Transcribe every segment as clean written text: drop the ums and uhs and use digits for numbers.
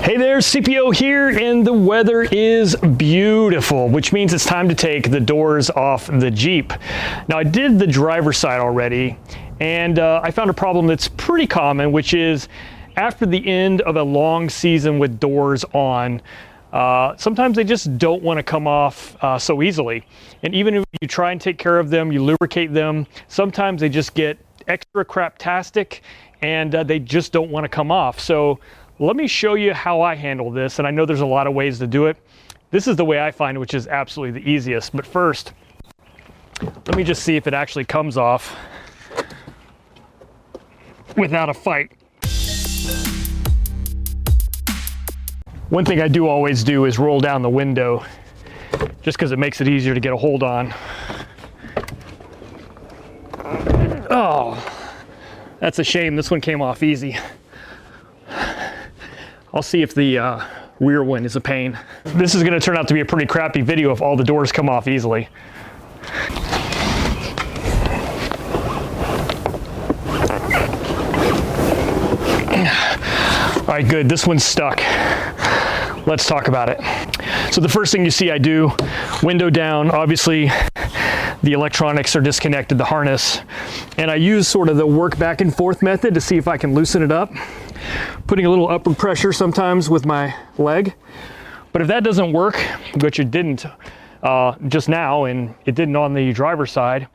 Hey there, CPO here, and the weather is beautiful, which means it's time to take the doors off the Jeep. Now, I did the driver's side already, and I found a problem that's pretty common, which is after the end of a long season with doors on, sometimes they just don't want to come off so easily. And even if you try and take care of them, you lubricate them, sometimes they just get extra craptastic and they just don't want to come off. So let me show you how I handle this, and I know there's a lot of ways to do it. This is the way I find it, which is absolutely the easiest. But first, let me just see if it actually comes off without a fight. One thing I do always do is roll down the window, just because it makes it easier to get a hold on. Oh, that's a shame. This one came off easy. I'll see if the rear one is a pain. This is going to turn out to be a pretty crappy video if all the doors come off easily. All right, good. This one's stuck. Let's talk about it. So the first thing you see I do, window down, obviously the electronics are disconnected, the harness, and I use sort of the work back and forth method to see if I can loosen it up. Putting a little upward pressure sometimes with my leg. But if that doesn't work, which it didn't just now, and it didn't on the driver's side,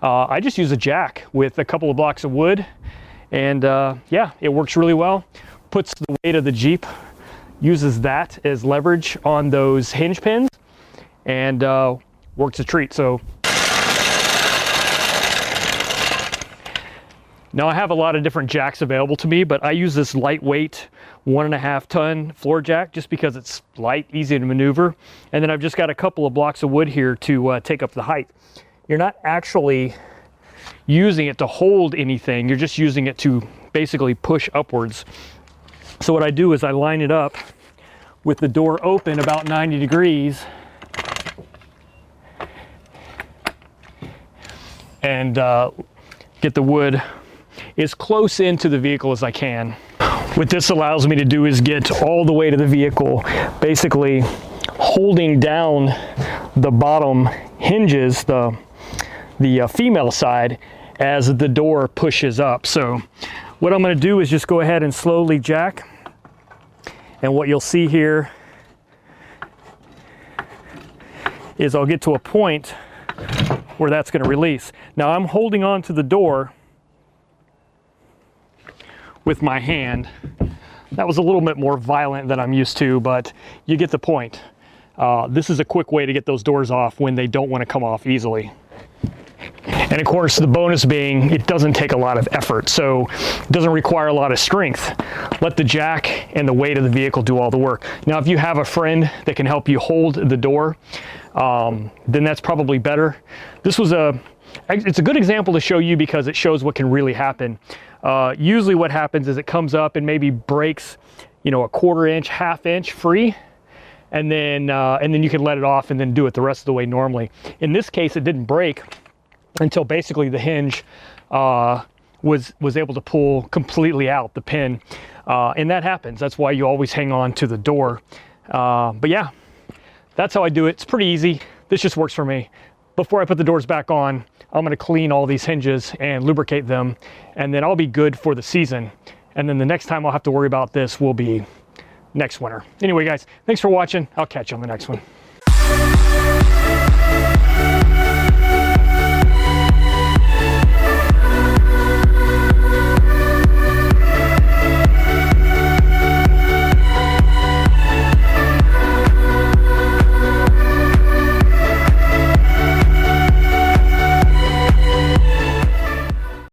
I just use a jack with a couple of blocks of wood, and yeah, it works really well. Puts the weight of the Jeep, uses that as leverage on those hinge pins, and works a treat. So now I have a lot of different jacks available to me, but I use this lightweight 1.5 ton floor jack just because it's light, easy to maneuver. And then I've just got a couple of blocks of wood here to take up the height. You're not actually using it to hold anything, you're just using it to basically push upwards. So what I do is I line it up with the door open about 90 degrees and get the wood as close into the vehicle as I can. What this allows me to do is get all the way to the vehicle, basically holding down the bottom hinges, the female side, as the door pushes up. So what I'm going to do is just go ahead and slowly jack, and what you'll see here is I'll get to a point where that's going to release. Now I'm holding on to the door with my hand. That was a little bit more violent than I'm used to, but you get the point. This is a quick way to get those doors off when they don't want to come off easily. And of course, the bonus being it doesn't take a lot of effort, so it doesn't require a lot of strength. Let the jack and the weight of the vehicle do all the work. Now, if you have a friend that can help you hold the door, then that's probably better. It's a good example to show you because it shows what can really happen. Usually what happens is it comes up and maybe breaks, you know, a 1/4 inch, 1/2 inch free, and then you can let it off and then do it the rest of the way normally. In this case, it didn't break until basically the hinge was able to pull completely out the pin, and that happens. That's why you always hang on to the door. But yeah, that's how I do it. It's pretty easy. This just works for me. Before I put the doors back on, I'm going to clean all these hinges and lubricate them, and then I'll be good for the season. And then the next time I'll have to worry about this will be next winter. Anyway, guys, thanks for watching. I'll catch you on the next one.